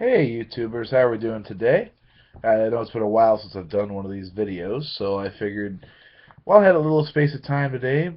Hey YouTubers, how are we doing today? I know it's been a while since I've done one of these videos, so I figured, well, I had a little space of time today,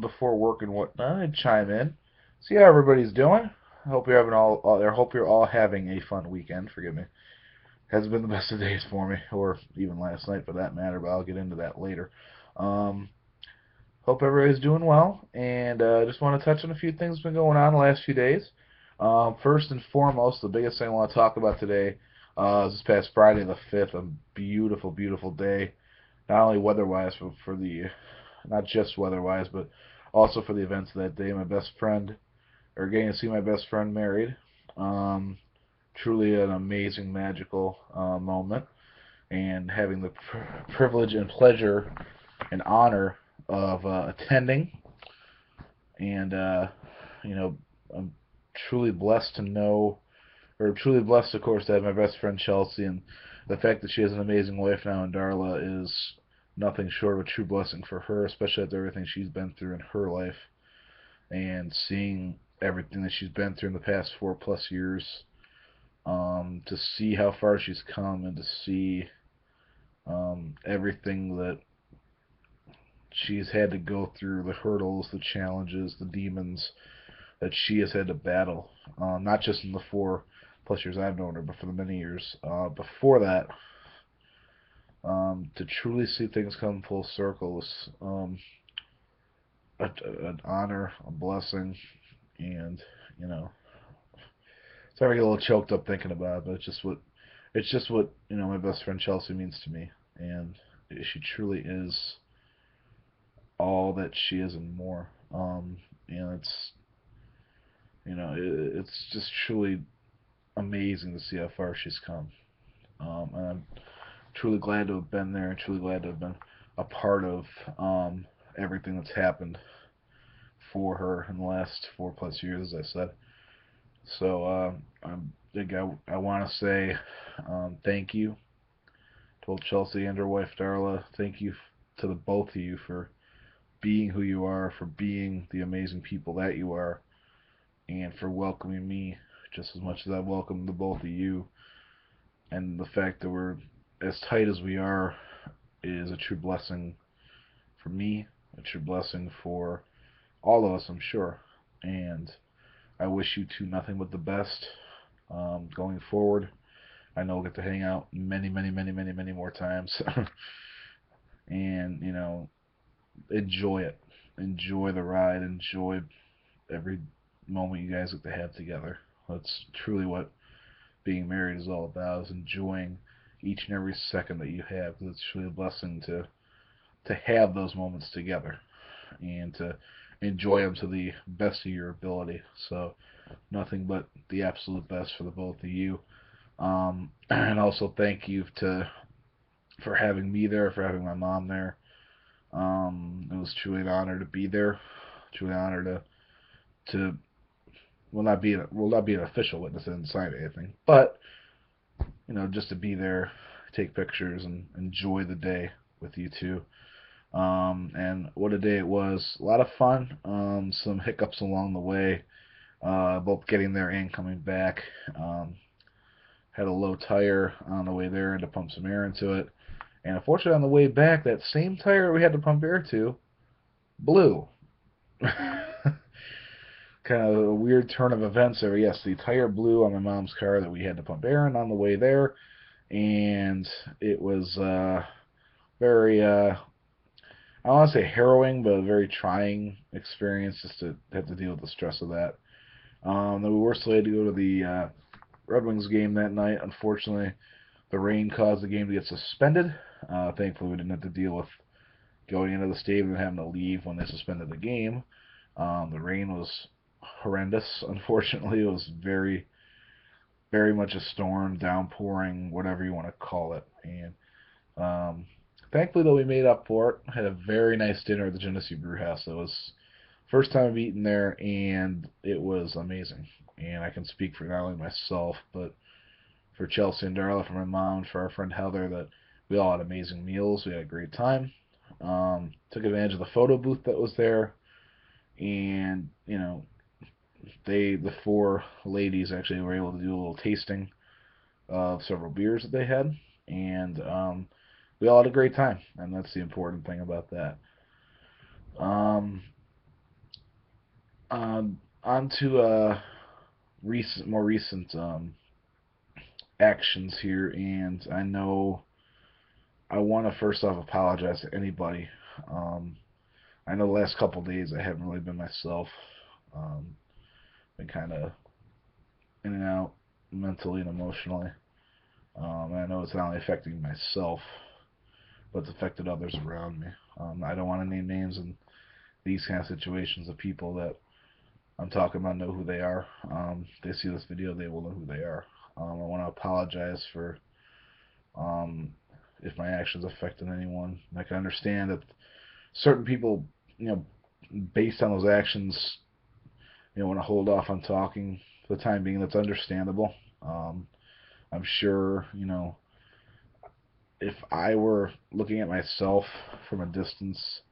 before work and whatnot, I'd chime in, see how everybody's doing. I hope you're having I hope you're all having a fun weekend. Forgive me, hasn't been the best of days for me, or even last night for that matter, but I'll get into that later. Um, Hope everybody's doing well, and just want to touch on a few things that have been going on the last few days. First and foremost, the biggest thing I want to talk about today is this past Friday the 5th, a beautiful, beautiful day, not only weather-wise, but for the, not just weather-wise, but also for the events of that day. My best friend, or getting to see my best friend married. Um, Truly an amazing, magical moment, and having the privilege and pleasure and honor of attending. And you know, I'm truly blessed to know, or truly blessed, of course, to have my best friend Chelsea, and the fact that she has an amazing wife now in Darla is nothing short of a true blessing for her, especially after everything she's been through in her life, and seeing everything that she's been through in the past 4+ years. To see how far she's come, and to see everything that she's had to go through, the hurdles, the challenges, the demons that she has had to battle, not just in the 4+ years I've known her, but for the many years before that. To truly see things come full circle is an honor, a blessing, and you know, sorry I get a little choked up thinking about it, but it's just what my best friend Chelsea means to me, and she truly is all that she is and more. It's it's just truly amazing to see how far she's come. And I'm truly glad to have been there, and truly glad to have been a part of everything that's happened for her in the last 4+ years, as I said. So I want to say thank you to both Chelsea and her wife Darla. Thank you to the both of you for being who you are, for being the amazing people that you are, and for welcoming me just as much as I welcome the both of you. And the fact that we're as tight as we are is a true blessing for me, a true blessing for all of us, I'm sure. And I wish you two nothing but the best going forward. I know we'll get to hang out many, many, many, many, many more times. And, enjoy it. Enjoy the ride. Enjoy every moment you guys get to have together. That's truly what being married is all about, is enjoying each and every second that you have. Because it's truly a blessing to have those moments together, and to enjoy them to the best of your ability. So nothing but the absolute best for the both of you. And also thank you for having me there, for having my mom there. It was truly an honor to be there. Truly an honor to will not be an official witness. I didn't sign anything, but just to be there, take pictures, and enjoy the day with you two. And what a day it was. A lot of fun. Some hiccups along the way, both getting there and coming back. Had a low tire on the way there, and to pump some air into it. And unfortunately, on the way back, that same tire we had to pump air to blew. Kind of a weird turn of events there. Yes, the tire blew on my mom's car that we had to pump air in on the way there, and it was very I don't want to say harrowing, but a very trying experience, just to have to deal with the stress of that. Then we were slated to go to the Red Wings game that night. Unfortunately, the rain caused the game to get suspended. Thankfully, we didn't have to deal with going into the stadium and having to leave when they suspended the game. The rain was horrendous. Unfortunately, it was very, very much a storm, downpouring, whatever you want to call it. And thankfully, though, we made up for it. Had a very nice dinner at the Genesee Brew House. It was first time I've eaten there, and it was amazing. And I can speak for not only myself, but for Chelsea and Darla, for my mom, for our friend Heather, that we all had amazing meals. We had a great time. Took advantage of the photo booth that was there, and the four ladies actually were able to do a little tasting of several beers that they had, and we all had a great time, and that's the important thing about that. Um, on to more recent actions here, and I know I want to first off apologize to anybody. Um, I know the last couple of days I haven't really been myself. Um, been kind of in and out mentally and emotionally. And I know it's not only affecting myself, but it's affected others around me. I don't want to name names in these kind of situations of people that I'm talking about know who they are. They see this video, they will know who they are. I want to apologize for um, if my actions affected anyone. I can understand that certain people, you know, based on those actions, want to hold off on talking for the time being. That's understandable. Um, I'm sure, if I were looking at myself from a distance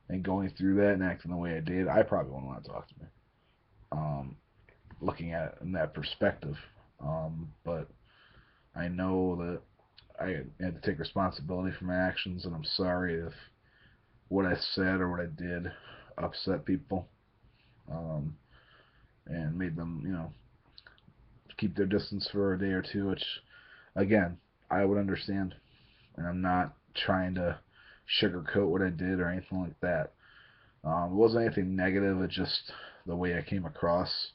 and going through that and acting the way I did, I probably wouldn't want to talk to me. Um, Looking at it in that perspective. But I know that I had to take responsibility for my actions, and I'm sorry if what I said or what I did upset people um, and made them, keep their distance for a day or two, which, again, I would understand. And I'm not trying to sugarcoat what I did or anything like that. It wasn't anything negative, it's just the way I came across.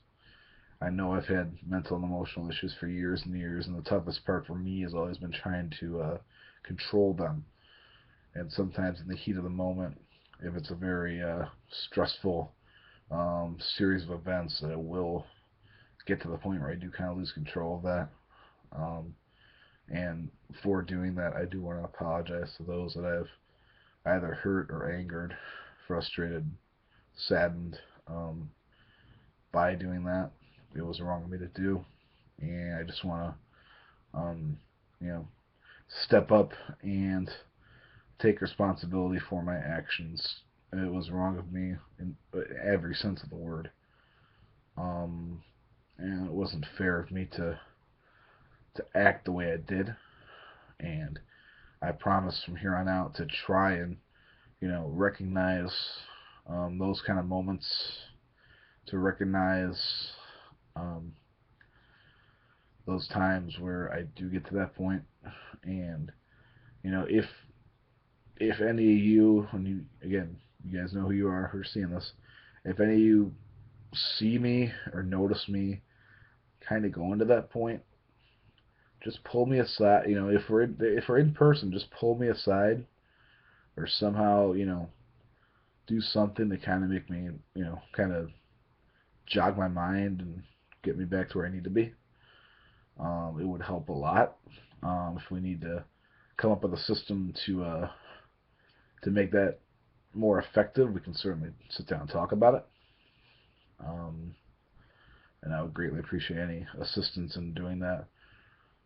I know I've had mental and emotional issues for years and years, and the toughest part for me has always been trying to control them. And sometimes in the heat of the moment, if it's a very stressful series of events, that it will get to the point where I do kind of lose control of that. Um, and for doing that, I do want to apologize to those that I've either hurt or angered, frustrated, saddened by doing that. It was wrong of me to do, and I just want to, you know, step up and take responsibility for my actions. It was wrong of me in every sense of the word, and it wasn't fair of me to act the way I did. And I promise from here on out to try and recognize those kind of moments, to recognize um, those times where I do get to that point, and if any of you, and you again, you guys know who you are who are seeing this, if any of you see me or notice me kind of going to that point, just pull me aside. If we're in person, just pull me aside, or somehow do something to kind of make me kind of jog my mind and get me back to where I need to be. It would help a lot. If we need to come up with a system to make that more effective, we can certainly sit down and talk about it. Um, and I would greatly appreciate any assistance in doing that.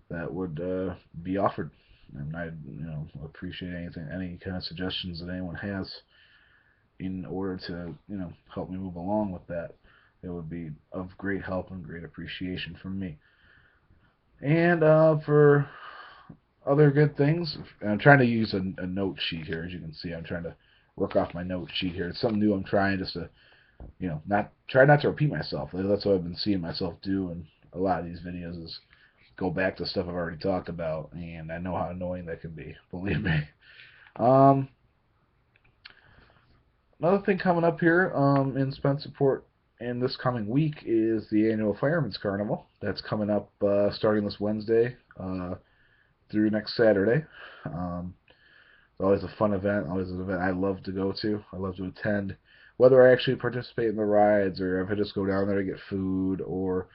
That would be offered, and I appreciate any kind of suggestions that anyone has in order to help me move along with that. It would be of great help and great appreciation from me. And for other good things, I'm trying to use a note sheet here. As you can see, I'm trying to work off my note sheet here. It's something new I'm trying, just to not to repeat myself. That's what I've been seeing myself do in a lot of these videos, is go back to stuff I've already talked about, and I know how annoying that can be. Believe me. Um, Another thing coming up here in Spencerport in this coming week is the annual Fireman's Carnival. That's coming up starting this Wednesday through next Saturday. It's always a fun event, always an event I love to go to. I love to attend, whether I actually participate in the rides or if I just go down there to get food, or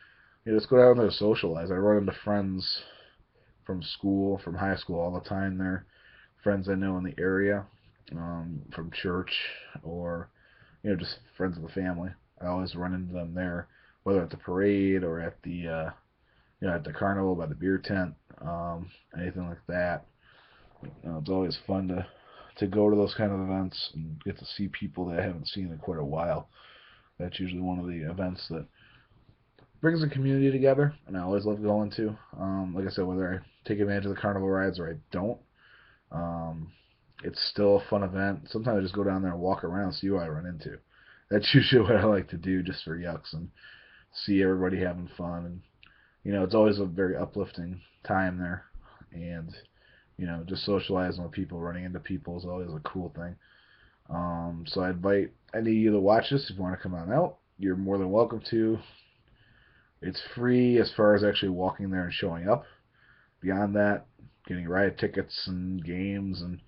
just go down there to socialize. I run into friends from school, from high school all the time there, friends I know in the area, from church, or just friends of the family. I always run into them there, whether at the parade or at the at the carnival by the beer tent, anything like that. It's always fun to go to those kind of events and get to see people that I haven't seen in quite a while. That's usually one of the events that brings the community together, and I always love going to. Like I said, whether I take advantage of the carnival rides or I don't, um, it's still a fun event. Sometimes I just go down there and walk around and see who I run into. That's usually what I like to do, just for yucks, and see everybody having fun. And it's always a very uplifting time there, and just socializing with people, running into people is always a cool thing. So I invite any of you to watch this if you want to come on out. You're more than welcome to. It's free as far as actually walking there and showing up. Beyond that, getting ride tickets and games and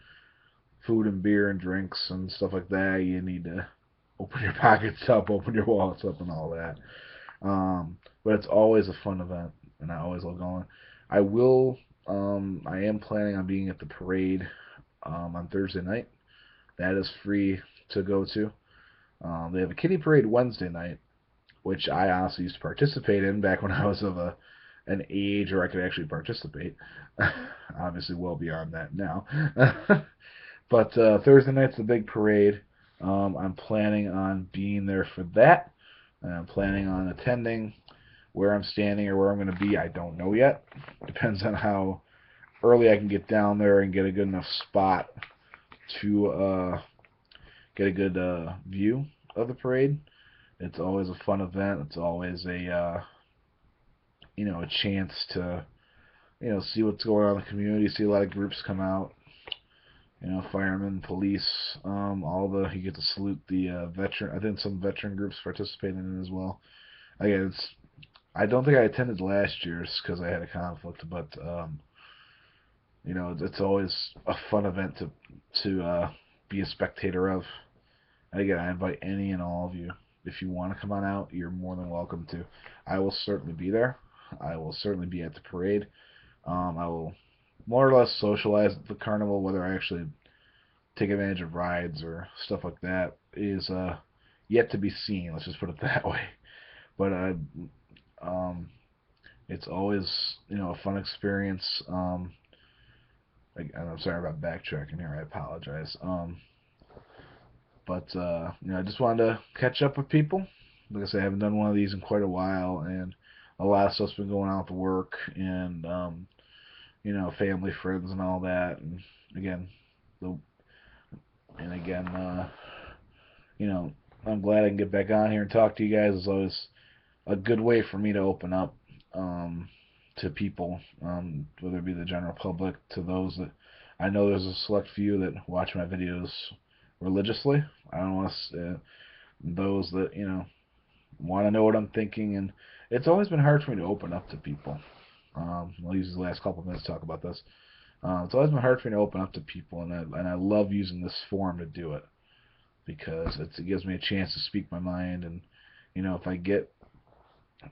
food and beer and drinks and stuff like that, you need to open your pockets up, open your wallets up, and all that. But it's always a fun event, and I always love going. I will. I am planning on being at the parade on Thursday night. That is free to go to. They have a kiddie parade Wednesday night, which I honestly used to participate in back when I was of an age where I could actually participate. Obviously, well beyond that now. But Thursday night's the big parade. I'm planning on being there for that. And I'm planning on attending. Where I'm standing or where I'm going to be, I don't know yet. Depends on how early I can get down there and get a good enough spot to get a good view of the parade. It's always a fun event. It's always a a chance to see what's going on in the community. See a lot of groups come out. Firemen, police, you get to salute the veteran. I think some veteran groups participate in it as well. Again, I don't think I attended last year's because I had a conflict, but it's always a fun event to be a spectator of. And again, I invite any and all of you. If you want to come on out, you're more than welcome to. I will certainly be there. I will certainly be at the parade. I will more or less socialize at the carnival. Whether I actually take advantage of rides or stuff like that is yet to be seen. Let's just put it that way. But it's always a fun experience. I'm sorry about backtracking here. I apologize. But I just wanted to catch up with people. Like I said, I haven't done one of these in quite a while, and a lot of stuff's been going on with work and family, friends, and all that. And again, the and again, I'm glad I can get back on here and talk to you guys. It's always a good way for me to open up to people, whether it be the general public, to those that I know there's a select few that watch my videos religiously. I don't want to those that want to know what I'm thinking, and it's always been hard for me to open up to people. I'll use the last couple of minutes to talk about this. It's always been hard for me to open up to people, and I love using this forum to do it because it gives me a chance to speak my mind. And if I get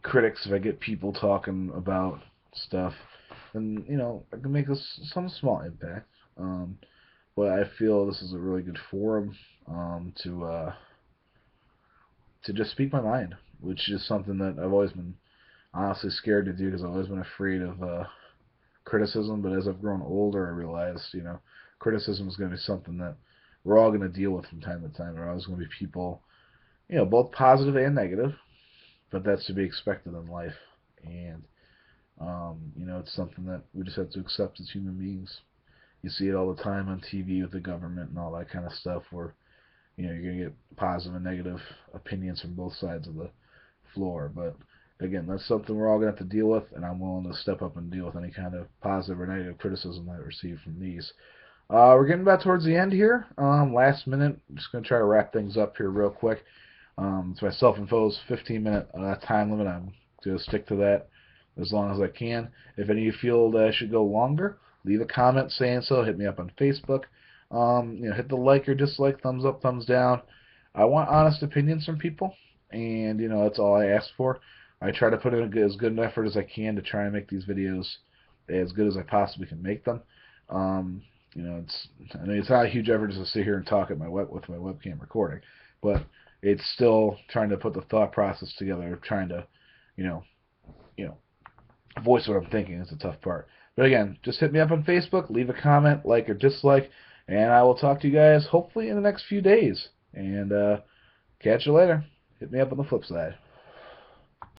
critics, if I get people talking about stuff, then I can make some small impact. But I feel this is a really good forum to just speak my mind, which is something that I've always been honestly scared to do because I've always been afraid of criticism. But as I've grown older, I realized criticism is going to be something that we're all going to deal with from time to time. There are always going to be people, both positive and negative, but that's to be expected in life. And it's something that we just have to accept as human beings. You see it all the time on TV with the government and all that kind of stuff where you're going to get positive and negative opinions from both sides of the floor. But again, that's something we're all going to have to deal with, and I'm willing to step up and deal with any kind of positive or negative criticism I receive from these. We're getting about towards the end here. Last minute, I'm just going to try to wrap things up here real quick. It's my self-imposed 15-minute time limit. I'm going to stick to that as long as I can. If any of you feel that I should go longer, leave a comment saying so. Hit me up on Facebook. Hit the like or dislike, thumbs up, thumbs down. I want honest opinions from people, and that's all I ask for. I try to put in as good an effort as I can to try and make these videos as good as I possibly can make them. I mean, it's not a huge effort just to sit here and talk with my webcam recording, but it's still trying to put the thought process together, trying to, voice what I'm thinking is the tough part. But again, just hit me up on Facebook, leave a comment, like or dislike, and I will talk to you guys hopefully in the next few days. And catch you later. Hit me up on the flip side.